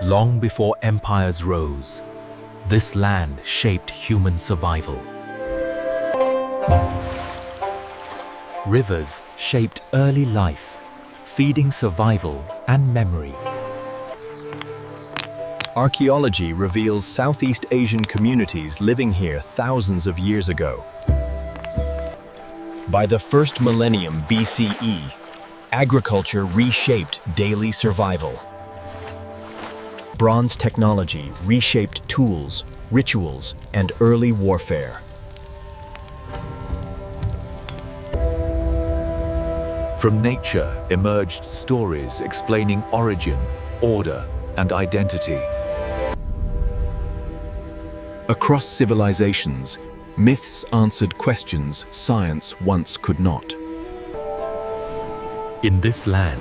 Long before empires rose, this land shaped human survival. Rivers shaped early life, feeding survival and memory. Archaeology reveals Southeast Asian communities living here thousands of years ago. By the first millennium BCE, agriculture reshaped daily survival. Bronze technology reshaped tools, rituals, and early warfare. From nature emerged stories explaining origin, order, and identity. Across civilizations, myths answered questions science once could not. In this land,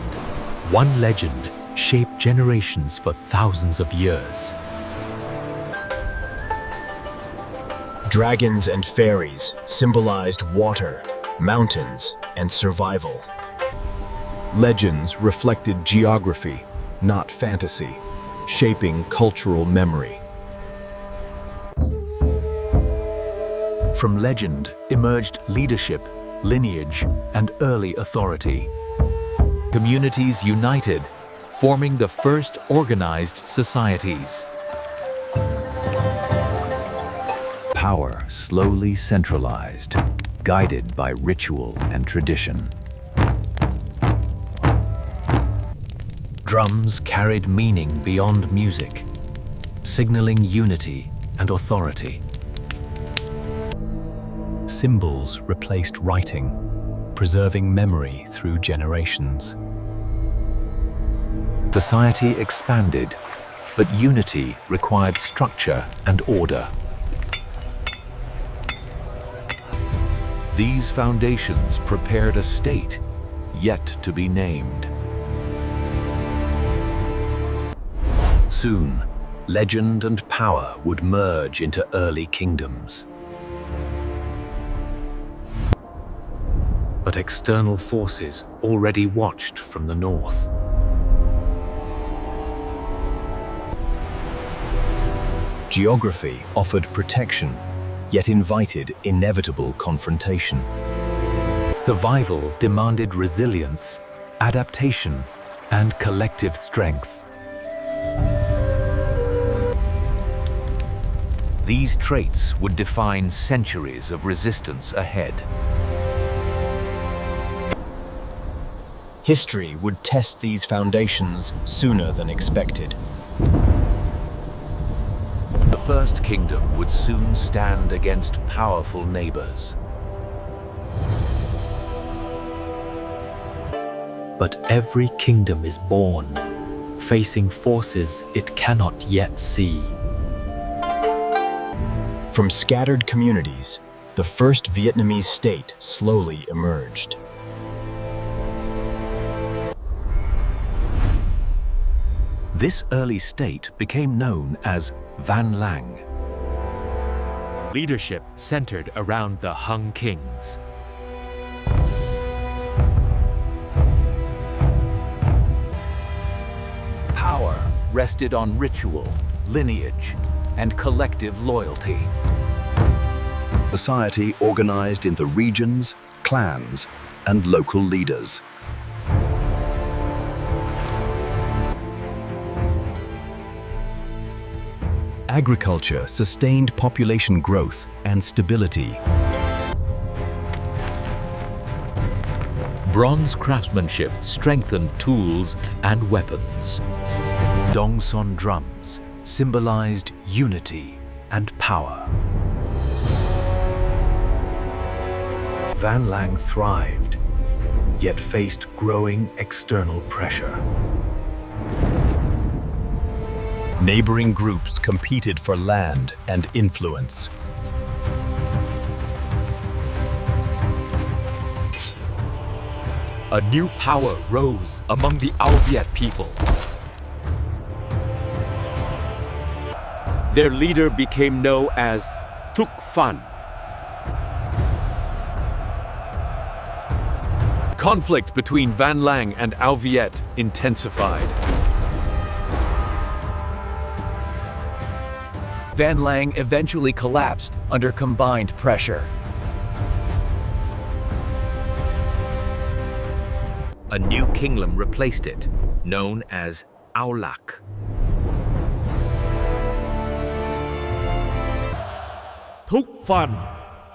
one legend shaped generations for thousands of years. Dragons and fairies symbolized water, mountains, and survival. Legends reflected geography, not fantasy, shaping cultural memory. From legend emerged leadership, lineage, and early authority. Communities united, forming the first organized societies. Power slowly centralized, guided by ritual and tradition. Drums carried meaning beyond music, signaling unity and authority. Symbols replaced writing, preserving memory through generations. Society expanded, but unity required structure and order. These foundations prepared a state yet to be named. Soon, legend and power would merge into early kingdoms. But external forces already watched from the north. Geography offered protection, yet invited inevitable confrontation. Survival demanded resilience, adaptation, and collective strength. These traits would define centuries of resistance ahead. History would test these foundations sooner than expected. The First Kingdom would soon stand against powerful neighbors. But every kingdom is born, facing forces it cannot yet see. From scattered communities, the first Vietnamese state slowly emerged. This early state became known as Van Lang. Leadership centered around the Hung Kings. Power rested on ritual, lineage, and collective loyalty. Society organized into regions, clans, and local leaders. Agriculture sustained population growth and stability. Bronze craftsmanship strengthened tools and weapons. Dongson drums symbolized unity and power. Van Lang thrived, yet faced growing external pressure. Neighboring groups competed for land and influence. A new power rose among the Ao Viet people. Their leader became known as Thuc Phan. Conflict between Van Lang and Ao Viet intensified. Van Lang eventually collapsed under combined pressure. A new kingdom replaced it, known as Aulak. Thúc Phan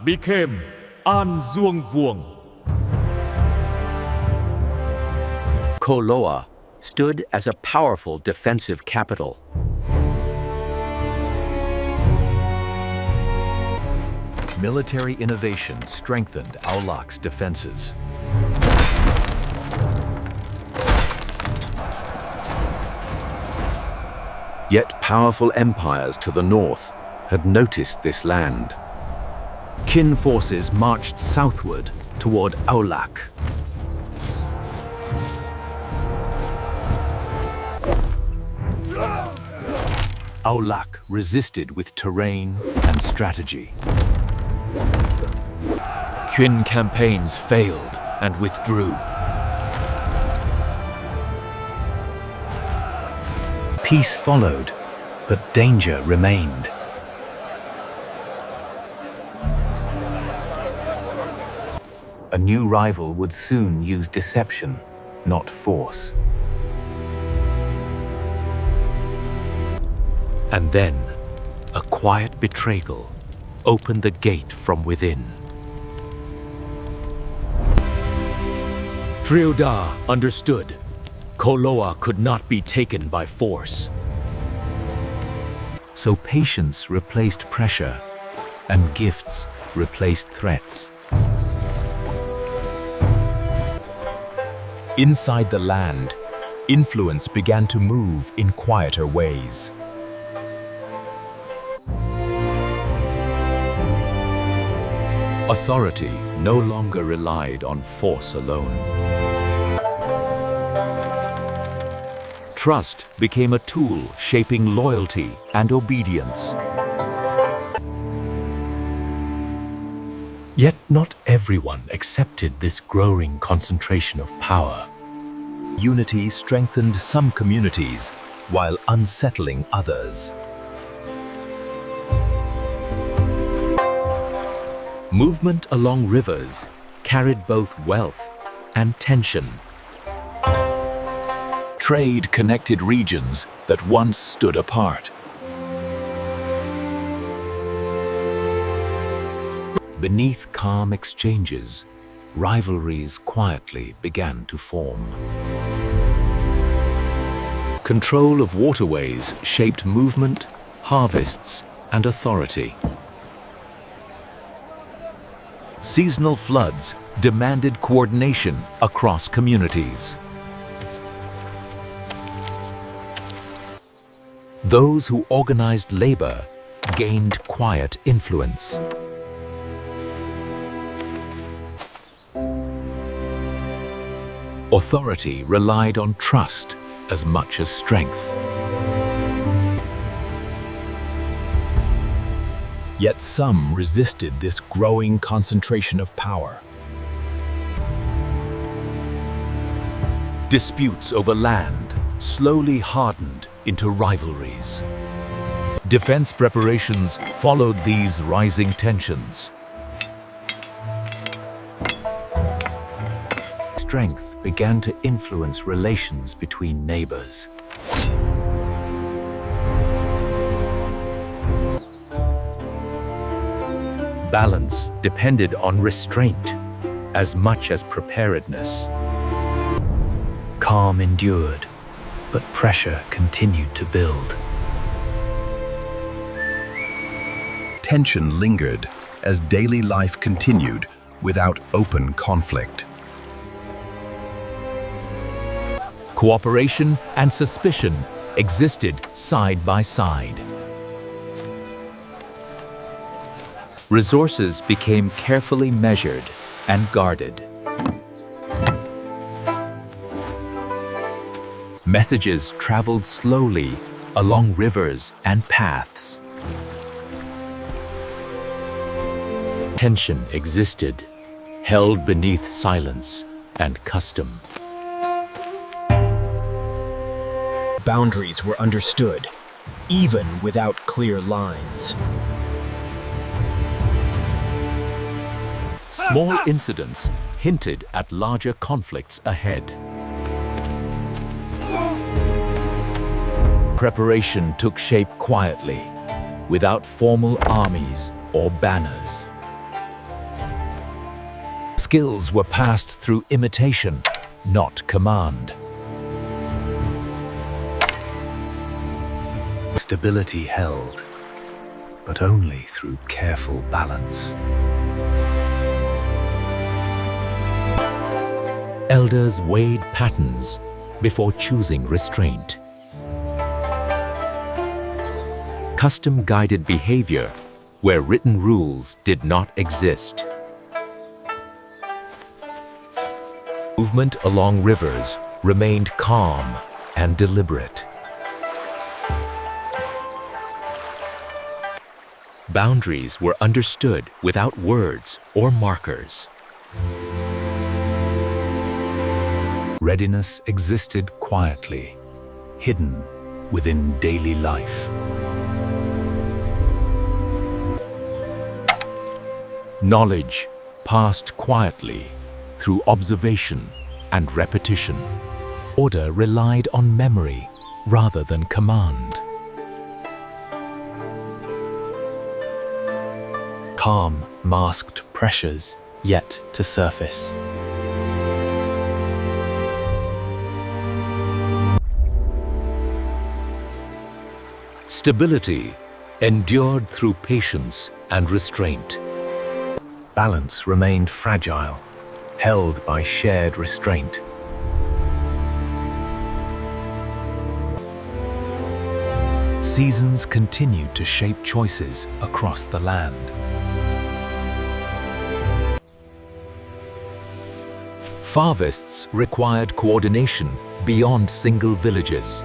became An Duong Vuong. Koloa stood as a powerful defensive capital. Military innovation strengthened Aulak's defenses. Yet powerful empires to the north had noticed this land. Qin forces marched southward toward Aulak. Aulak resisted with terrain and strategy. Qin campaigns failed and withdrew. Peace followed, but danger remained. A new rival would soon use deception, not force. And then, a quiet betrayal opened the gate from within. Triuda understood. Koloa could not be taken by force. So patience replaced pressure, and gifts replaced threats. Inside the land, influence began to move in quieter ways. Authority no longer relied on force alone. Trust became a tool shaping loyalty and obedience. Yet not everyone accepted this growing concentration of power. Unity strengthened some communities while unsettling others. Movement along rivers carried both wealth and tension. Trade connected regions that once stood apart. Beneath calm exchanges, rivalries quietly began to form. Control of waterways shaped movement, harvests, and authority. Seasonal floods demanded coordination across communities. Those who organized labor gained quiet influence. Authority relied on trust as much as strength. Yet some resisted this growing concentration of power. Disputes over land slowly hardened into rivalries. Defense preparations followed these rising tensions. Strength began to influence relations between neighbors. Balance depended on restraint as much as preparedness. Calm endured, but pressure continued to build. Tension lingered as daily life continued without open conflict. Cooperation and suspicion existed side by side. Resources became carefully measured and guarded. Messages traveled slowly along rivers and paths. Tension existed, held beneath silence and custom. Boundaries were understood, even without clear lines. Small incidents hinted at larger conflicts ahead. Preparation took shape quietly, without formal armies or banners. Skills were passed through imitation, not command. Stability held, but only through careful balance. Elders weighed patterns before choosing restraint. Custom guided behavior where written rules did not exist. Movement along rivers remained calm and deliberate. Boundaries were understood without words or markers. Readiness existed quietly, hidden within daily life. Knowledge passed quietly through observation and repetition. Order relied on memory rather than command. Calm masked pressures yet to surface. Stability endured through patience and restraint. Balance remained fragile, held by shared restraint. Seasons continued to shape choices across the land. Harvests required coordination beyond single villages.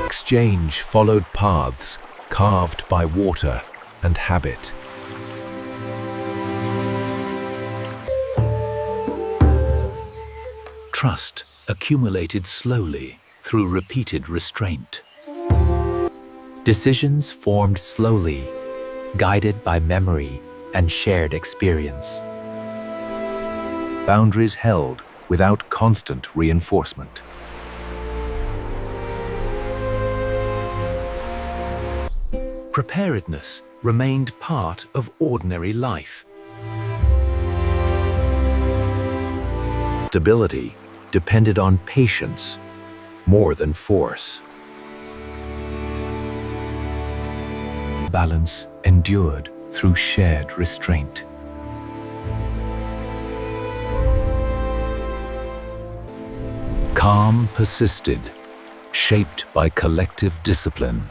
Exchange followed paths carved by water and habit. Trust accumulated slowly through repeated restraint. Decisions formed slowly, guided by memory and shared experience. Boundaries held without constant reinforcement. Preparedness remained part of ordinary life. Stability depended on patience more than force. Balance endured through shared restraint. Calm persisted, shaped by collective discipline.